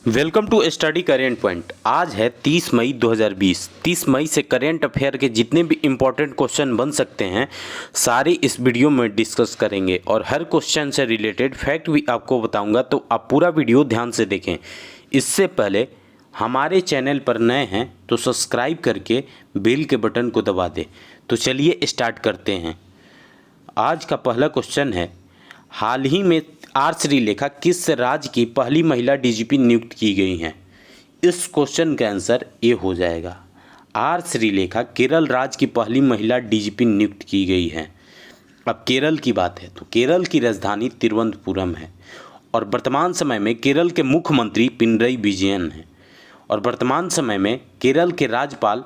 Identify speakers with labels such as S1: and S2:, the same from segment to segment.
S1: Welcome to Study Current Point. आज है 30 मई 2020। 30 मई से करेंट अफेयर के जितने भी इम्पोर्टेंट क्वेश्चन बन सकते हैं सारे इस वीडियो में डिस्कस करेंगे और हर क्वेश्चन से रिलेटेड फैक्ट भी आपको बताऊंगा, तो आप पूरा वीडियो ध्यान से देखें। इससे पहले हमारे चैनल पर नए हैं तो सब्सक्राइब करके बेल के बटन को दबा दें। तो चलिए स्टार्ट करते हैं। आज का पहला क्वेश्चन है, हाल ही में आर श्रीलेखा किस राज्य की पहली महिला डीजीपी नियुक्त की गई हैं? इस क्वेश्चन का आंसर ए हो जाएगा। आर श्रीलेखा केरल राज्य की पहली महिला डीजीपी नियुक्त की गई हैं। अब केरल की बात है तो केरल की राजधानी तिरुवनंतपुरम है और वर्तमान समय में केरल के मुख्यमंत्री पिनरई विजयन हैं और वर्तमान समय में केरल के राज्यपाल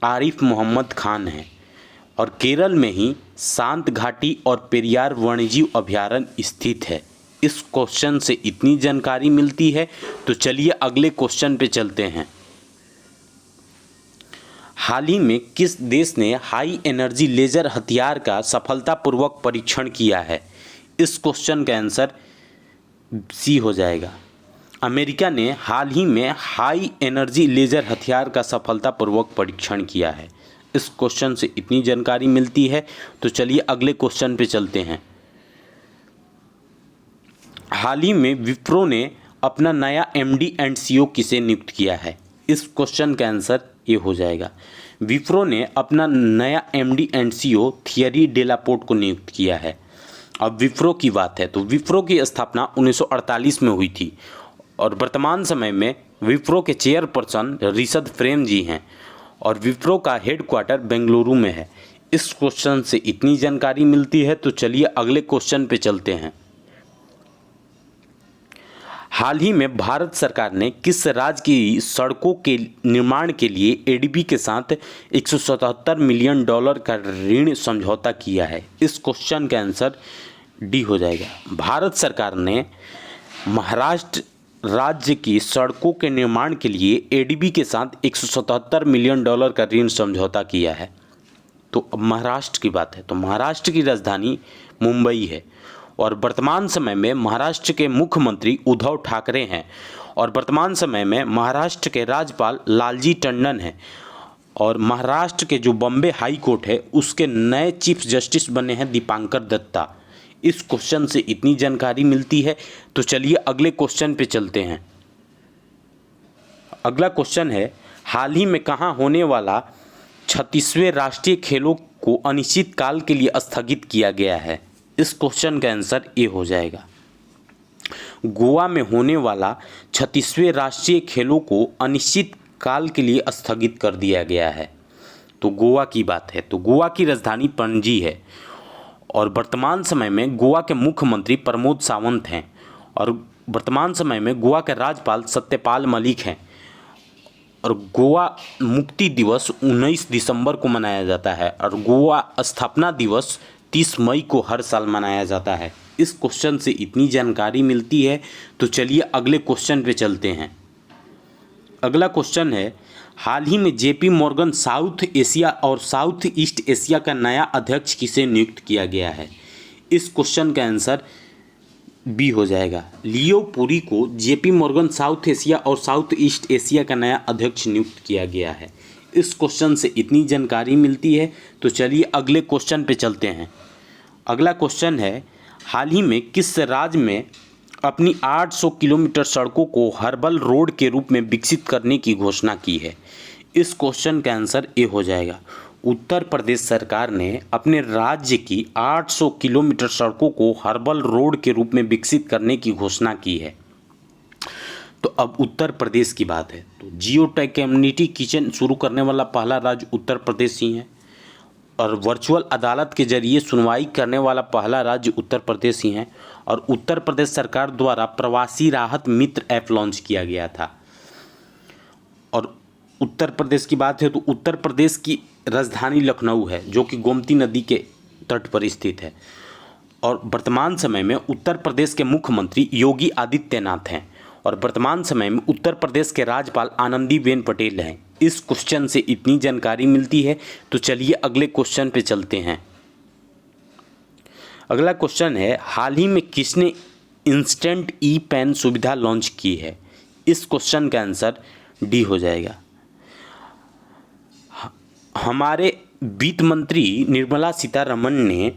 S1: आरिफ मोहम्मद खान हैं और केरल में ही शांत घाटी और पेरियार वन्यजीव अभयारण्य स्थित है। इस क्वेश्चन से इतनी जानकारी मिलती है, तो चलिए अगले क्वेश्चन पे चलते हैं। हाल ही में किस देश ने हाई एनर्जी लेजर हथियार का सफलतापूर्वक परीक्षण किया है? इस क्वेश्चन का आंसर सी हो जाएगा। अमेरिका ने हाल ही में हाई एनर्जी लेजर हथियार का सफलतापूर्वक परीक्षण किया है। इस क्वेश्चन से इतनी जानकारी मिलती है, तो चलिए अगले क्वेश्चन पे चलते हैं। हाल ही में विप्रो ने अपना नया एमडी एंड सीईओ किसे नियुक्त किया है? इस क्वेश्चन का आंसर ये हो जाएगा। विप्रो ने अपना नया एमडी एंड सीईओ थियरी डेलापोर्ट को नियुक्त किया है। अब विप्रो की बात है तो विप्रो की स्थापना 1948 में हुई थी और वर्तमान समय में विप्रो के चेयरपर्सन रिशद फ्रेम जी हैं और विप्रो का हेडक्वार्टर बेंगलुरु में है। इस क्वेश्चन से इतनी जानकारी मिलती है, तो चलिए अगले क्वेश्चन पे चलते हैं। हाल ही में भारत सरकार ने किस राज्य की सड़कों के निर्माण के लिए एडीबी के साथ 177 मिलियन डॉलर का ऋण समझौता किया है? इस क्वेश्चन का आंसर डी हो जाएगा। भारत सरकार ने महाराष्ट्र राज्य की सड़कों के निर्माण के लिए एडीबी के साथ 177 मिलियन डॉलर का ऋण समझौता किया है। तो अब महाराष्ट्र की बात है तो महाराष्ट्र की राजधानी मुंबई है और वर्तमान समय में महाराष्ट्र के मुख्यमंत्री उद्धव ठाकरे हैं और वर्तमान समय में महाराष्ट्र के राज्यपाल लालजी टंडन हैं और महाराष्ट्र के जो बॉम्बे हाई कोर्ट है उसके नए चीफ जस्टिस बने हैं दीपांकर दत्ता। इस क्वेश्चन से इतनी जानकारी मिलती है, तो चलिए अगले क्वेश्चन पे चलते हैं। अगला क्वेश्चन है, हाल ही में कहाँ होने वाला 36वें राष्ट्रीय खेलों को अनिश्चित काल के लिए स्थगित किया गया है? इस क्वेश्चन का आंसर ए हो जाएगा। गोवा में होने वाला 36वें राष्ट्रीय खेलों को अनिश्चित काल के लिए स्थगित कर दिया गया है। तो गोवा की बात है तो गोवा की राजधानी पणजी है और वर्तमान समय में गोवा के मुख्यमंत्री प्रमोद सावंत हैं और वर्तमान समय में गोवा के राज्यपाल सत्यपाल मलिक हैं और गोवा मुक्ति दिवस 19 दिसंबर को मनाया जाता है और गोवा स्थापना दिवस 30 मई को हर साल मनाया जाता है। इस क्वेश्चन से इतनी जानकारी मिलती है, तो चलिए अगले क्वेश्चन पे चलते हैं। अगला क्वेश्चन है, हाल ही में जेपी मॉर्गन साउथ एशिया और साउथ ईस्ट एशिया का नया अध्यक्ष किसे नियुक्त किया गया है? इस क्वेश्चन का आंसर बी हो जाएगा। लियो पुरी को जेपी मॉर्गन साउथ एशिया और साउथ ईस्ट एशिया का नया अध्यक्ष नियुक्त किया गया है। इस क्वेश्चन से इतनी जानकारी मिलती है, तो चलिए अगले क्वेश्चन पे चलते हैं। अगला क्वेश्चन है, हाल ही में किस राज्य में अपनी 800 किलोमीटर सड़कों को हर्बल रोड के रूप में विकसित करने की घोषणा की है? इस क्वेश्चन का आंसर ए हो जाएगा। उत्तर प्रदेश सरकार ने अपने राज्य की 800 किलोमीटर सड़कों को हर्बल रोड के रूप में विकसित करने की घोषणा की है। तो अब उत्तर प्रदेश की बात है तो जियो टैग कम्युनिटी किचन शुरू करने वाला पहला राज्य उत्तर प्रदेश ही है और वर्चुअल अदालत के जरिए सुनवाई करने वाला पहला राज्य उत्तर प्रदेश ही है और उत्तर प्रदेश सरकार द्वारा प्रवासी राहत मित्र ऐप लॉन्च किया गया था। और उत्तर प्रदेश की बात है तो उत्तर प्रदेश की राजधानी लखनऊ है जो कि गोमती नदी के तट पर स्थित है और वर्तमान समय में उत्तर प्रदेश के मुख्यमंत्री योगी आदित्यनाथ हैं और वर्तमान समय में उत्तर प्रदेश के राज्यपाल आनंदीबेन पटेल हैं। इस क्वेश्चन से इतनी जानकारी मिलती है, तो चलिए अगले क्वेश्चन पे चलते हैं। अगला क्वेश्चन है, हाल ही में किसने इंस्टेंट ई पेन सुविधा लॉन्च की है? इस क्वेश्चन का आंसर डी हो जाएगा। हमारे वित्त मंत्री निर्मला सीतारमण ने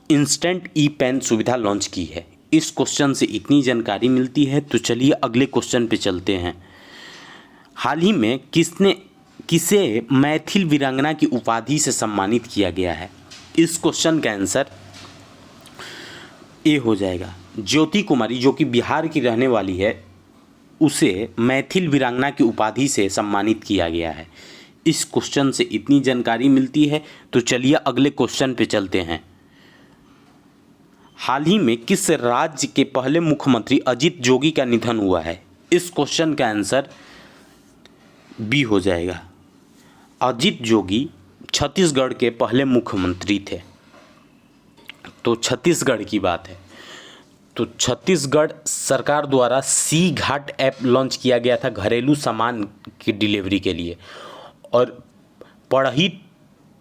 S1: इंस्टेंट ई पेन सुविधा लॉन्च की है। इस क्वेश्चन से इतनी जानकारी मिलती है। तो चलिए अगले क्वेश्चन पे चलते हैं। हाल ही में किसे मैथिल वीरांगना की उपाधि से सम्मानित किया गया है? इस क्वेश्चन का आंसर ए हो जाएगा। ज्योति कुमारी, जो कि बिहार की रहने वाली है, उसे मैथिल वीरांगना की उपाधि से सम्मानित किया गया है। इस क्वेश्चन से इतनी जानकारी मिलती है। तो चलिए अगले क्वेश्चन पे चलते हैं। हाल ही में किस राज्य के पहले मुख्यमंत्री अजित जोगी का निधन हुआ है? इस क्वेश्चन का आंसर बी हो जाएगा। अजित जोगी छत्तीसगढ़ के पहले मुख्यमंत्री थे। तो छत्तीसगढ़ की बात है, तो छत्तीसगढ़ सरकार द्वारा सी घाट ऐप लॉन्च किया गया था घरेलू सामान की डिलीवरी के लिए। और पढ़ई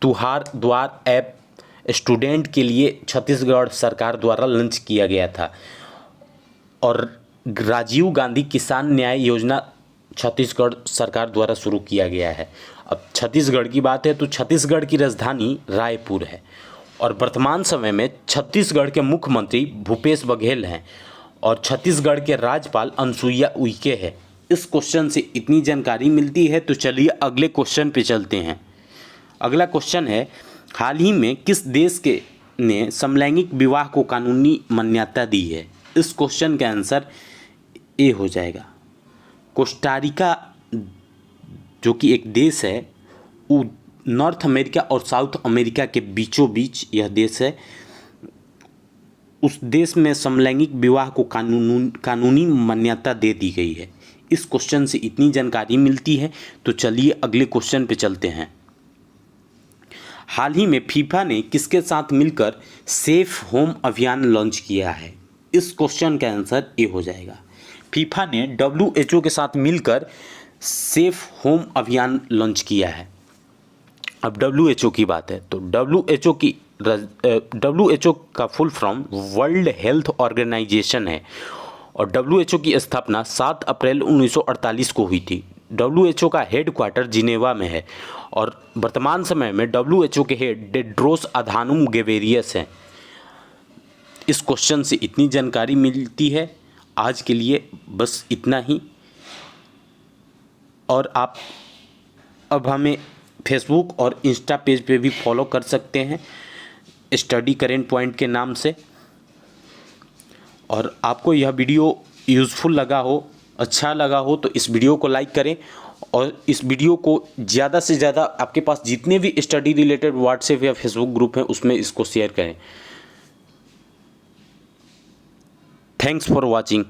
S1: तुहार द्वार ऐप स्टूडेंट के लिए छत्तीसगढ़ सरकार द्वारा लॉन्च किया गया था। और राजीव गांधी किसान न्याय योजना छत्तीसगढ़ सरकार द्वारा शुरू किया गया है। अब छत्तीसगढ़ की बात है तो छत्तीसगढ़ की राजधानी रायपुर है। और वर्तमान समय में छत्तीसगढ़ के मुख्यमंत्री भूपेश बघेल हैं और छत्तीसगढ़ के राज्यपाल अनुसुईया उइके हैं। इस क्वेश्चन से इतनी जानकारी मिलती है। तो चलिए अगले क्वेश्चन पे चलते हैं। अगला क्वेश्चन है, हाल ही में किस देश के ने समलैंगिक विवाह को कानूनी मान्यता दी है? इस क्वेश्चन का आंसर ए हो जाएगा। कोस्टारिका, जो कि एक देश है, वो नॉर्थ अमेरिका और साउथ अमेरिका के बीचों बीच यह देश है। उस देश में समलैंगिक विवाह को कानूनी मान्यता दे दी गई है। इस क्वेश्चन से इतनी जानकारी मिलती है। तो चलिए अगले क्वेश्चन पे चलते हैं। हाल ही में फीफा ने किसके साथ मिलकर सेफ होम अभियान लॉन्च किया है? इस क्वेश्चन का आंसर ए हो जाएगा। फीफा ने WHO के साथ मिलकर सेफ होम अभियान लॉन्च किया है। अब WHO की बात है तो WHO का full form World Health Organization है। और WHO की स्थापना 7 अप्रैल 1948 को हुई थी। WHO का हेड क्वार्टर जिनेवा में है। और वर्तमान समय में WHO के हेड टेड्रोस अधानोम घेब्रेयेसस हैं। इस क्वेश्चन से इतनी जानकारी मिलती है। आज के लिए बस इतना ही। और आप अब हमें फेसबुक और इंस्टा पेज पे भी फॉलो कर सकते हैं स्टडी करेंट पॉइंट के नाम से। और आपको यह वीडियो यूज़फुल लगा हो, अच्छा लगा हो तो इस वीडियो को लाइक करें। और इस वीडियो को ज़्यादा से ज़्यादा आपके पास जितने भी स्टडी रिलेटेड व्हाट्सएप या फेसबुक ग्रुप हैं उसमें इसको शेयर करें। Thanks for watching.